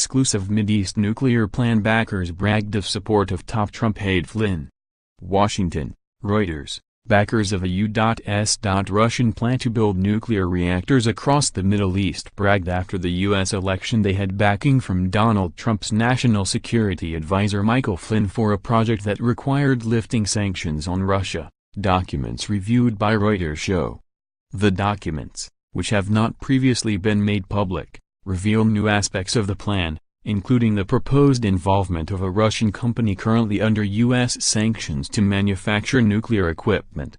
exclusive. Mideast nuclear plan backers bragged of support of top Trump aide Flynn. Washington, Reuters. Backers of a U.S Russian plan to build nuclear reactors across the Middle East bragged after the U.S. election they had backing from Donald Trump's national security advisor Michael Flynn for a project that required lifting sanctions on Russia, documents reviewed by Reuters show. The documents, which have not previously been made public, reveal new aspects of the plan, including the proposed involvement of a Russian company currently under U.S. sanctions to manufacture nuclear equipment.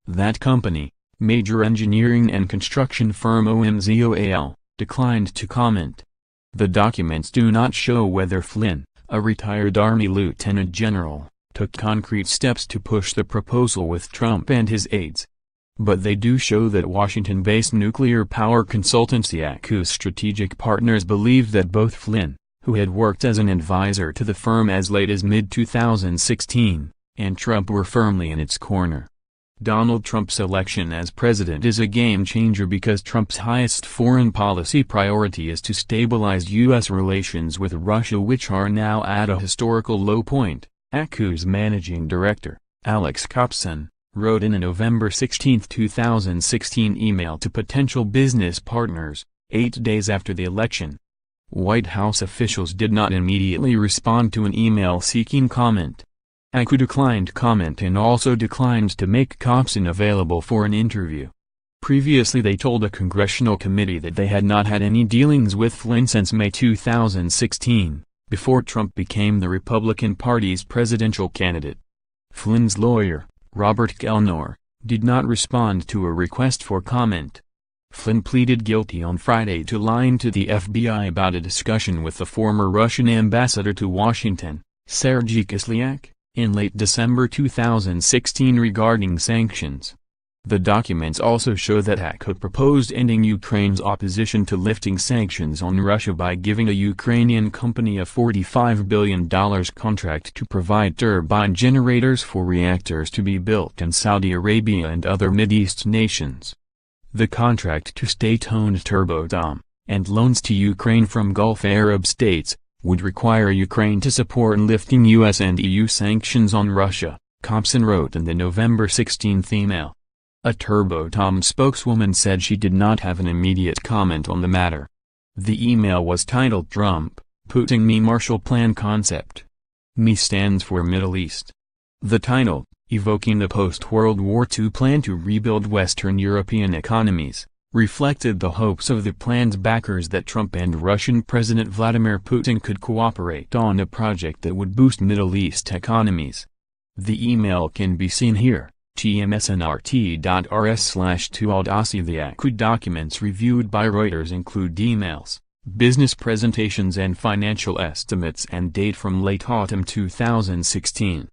That company, major engineering and construction firm OMZOAL, declined to comment. The documents do not show whether Flynn, a retired Army lieutenant general, took concrete steps to push the proposal with Trump and his aides. But they do show that Washington-based nuclear power consultancy ACU Strategic Partners believed that both Flynn, who had worked as an advisor to the firm as late as mid-2016, and Trump were firmly in its corner. Donald Trump's election as president is a game-changer because Trump's highest foreign policy priority is to stabilize U.S. relations with Russia, which are now at a historical low point, ACU's managing director, Alex Kopson, wrote in a November 16, 2016 email to potential business partners, 8 days after the election. White House officials did not immediately respond to an email seeking comment. ACU declined comment and also declined to make Kopson available for an interview. Previously they told a congressional committee that they had not had any dealings with Flynn since May 2016, before Trump became the Republican Party's presidential candidate. Flynn's lawyer, Robert Kelnor, did not respond to a request for comment. Flynn pleaded guilty on Friday to lying to the FBI about a discussion with the former Russian ambassador to Washington, Sergei Kislyak, in late December 2016 regarding sanctions. The documents also show that ACU proposed ending Ukraine's opposition to lifting sanctions on Russia by giving a Ukrainian company a $45 billion contract to provide turbine generators for reactors to be built in Saudi Arabia and other Mideast nations. The contract to state-owned Turbotom, and loans to Ukraine from Gulf Arab states, would require Ukraine to support lifting U.S. and EU sanctions on Russia, Kopson wrote in the November 16 email. A Turbotom spokeswoman said she did not have an immediate comment on the matter. The email was titled Trump, Putin Me Marshall Plan Concept. Me stands for Middle East. The title, evoking the post-World War II plan to rebuild Western European economies, reflected the hopes of the plan's backers that Trump and Russian President Vladimir Putin could cooperate on a project that would boost Middle East economies. The email can be seen here, tmsnrt.rs/2audacy. The ACU documents reviewed by Reuters include emails, business presentations and financial estimates and date from late autumn 2016.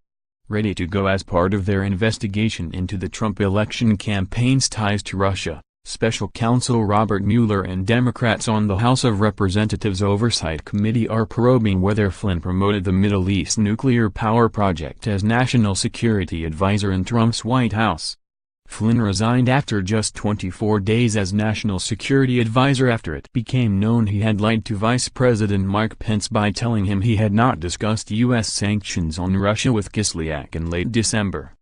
Ready to go as part of their investigation into the Trump election campaign's ties to Russia, Special Counsel Robert Mueller and Democrats on the House of Representatives Oversight Committee are probing whether Flynn promoted the Middle East nuclear power project as National Security Advisor in Trump's White House. Flynn resigned after just 24 days as National Security Advisor after it became known he had lied to Vice President Mike Pence by telling him he had not discussed U.S. sanctions on Russia with Kislyak in late December.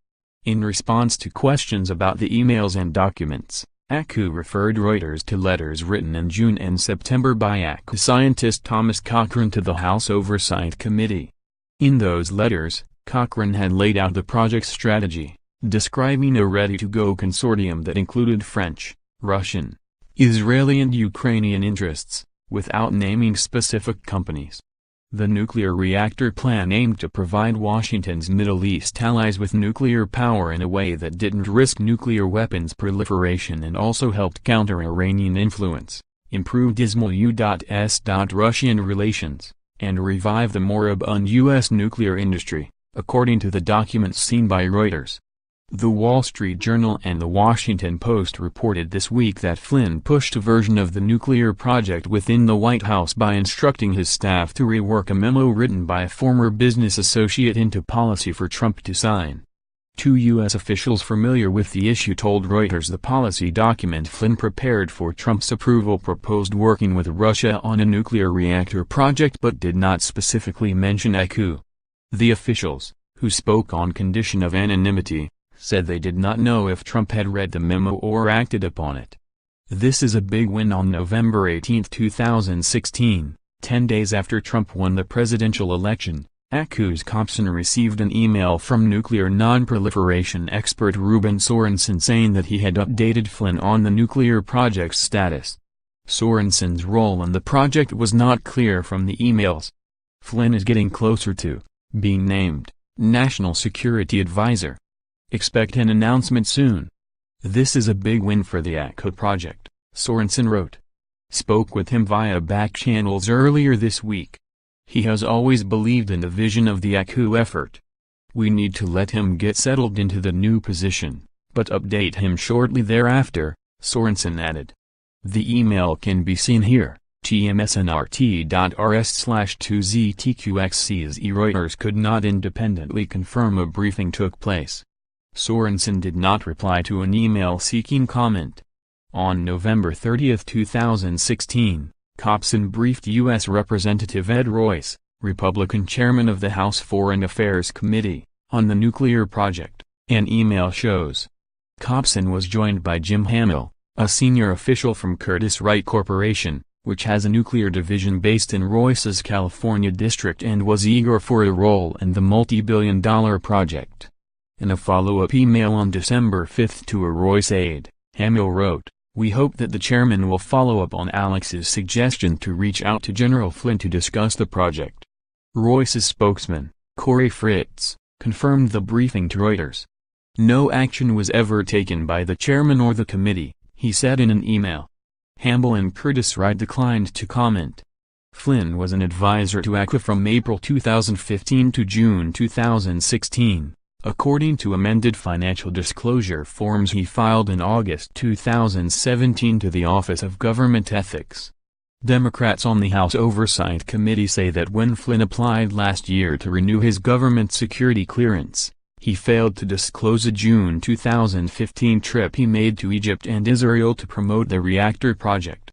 In response to questions about the emails and documents, ACU referred Reuters to letters written in June and September by ACU scientist Thomas Cochrane to the House Oversight Committee. In those letters, Cochrane had laid out the project's strategy, describing a ready-to-go consortium that included French, Russian, Israeli and Ukrainian interests, without naming specific companies. The nuclear reactor plan aimed to provide Washington's Middle East allies with nuclear power in a way that didn't risk nuclear weapons proliferation and also helped counter Iranian influence, improve dismal U.S. Russian relations, and revive the moribund U.S. nuclear industry, according to the documents seen by Reuters. The Wall Street Journal and The Washington Post reported this week that Flynn pushed a version of the nuclear project within the White House by instructing his staff to rework a memo written by a former business associate into policy for Trump to sign. Two U.S. officials familiar with the issue told Reuters the policy document Flynn prepared for Trump's approval proposed working with Russia on a nuclear reactor project but did not specifically mention ACU. The officials, who spoke on condition of anonymity, said they did not know if Trump had read the memo or acted upon it. This is a big win. On November 18, 2016, 10 days after Trump won the presidential election, ACU's Copson received an email from nuclear non-proliferation expert Ruben Sorensen saying that he had updated Flynn on the nuclear project's status. Sorensen's role in the project was not clear from the emails. Flynn is getting closer to being named National Security Advisor. Expect an announcement soon. This is a big win for the ACU project, Sorensen wrote. Spoke with him via back channels earlier this week. He has always believed in the vision of the ACU effort. We need to let him get settled into the new position, but update him shortly thereafter, Sorensen added. The email can be seen here, tmsnrt.rs/2ztqxcz. Reuters could not independently confirm a briefing took place. Sorensen did not reply to an email seeking comment. On November 30, 2016, Copson briefed U.S. Representative Ed Royce, Republican chairman of the House Foreign Affairs Committee, on the nuclear project, an email shows. Copson was joined by Jim Hamill, a senior official from Curtiss-Wright Corporation, which has a nuclear division based in Royce's California district and was eager for a role in the multi-billion-dollar project. In a follow-up email on December 5 to a Royce aide, Hamill wrote, "We hope that the chairman will follow up on Alex's suggestion to reach out to General Flynn to discuss the project." Royce's spokesman, Corey Fritz, confirmed the briefing to Reuters. No action was ever taken by the chairman or the committee, he said in an email. Hamill and Curtiss-Wright declined to comment. Flynn was an advisor to ACU from April 2015 to June 2016. According to amended financial disclosure forms he filed in August 2017 to the Office of Government Ethics. Democrats on the House Oversight Committee say that when Flynn applied last year to renew his government security clearance, he failed to disclose a June 2015 trip he made to Egypt and Israel to promote the reactor project.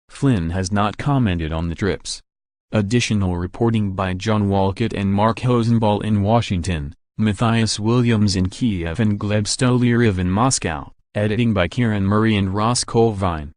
Flynn has not commented on the trips. Additional reporting by John Walcott and Mark Hosenball in Washington, Matthias Williams in Kiev and Gleb Stolyarev in Moscow, editing by Kieran Murray and Ross Colvine.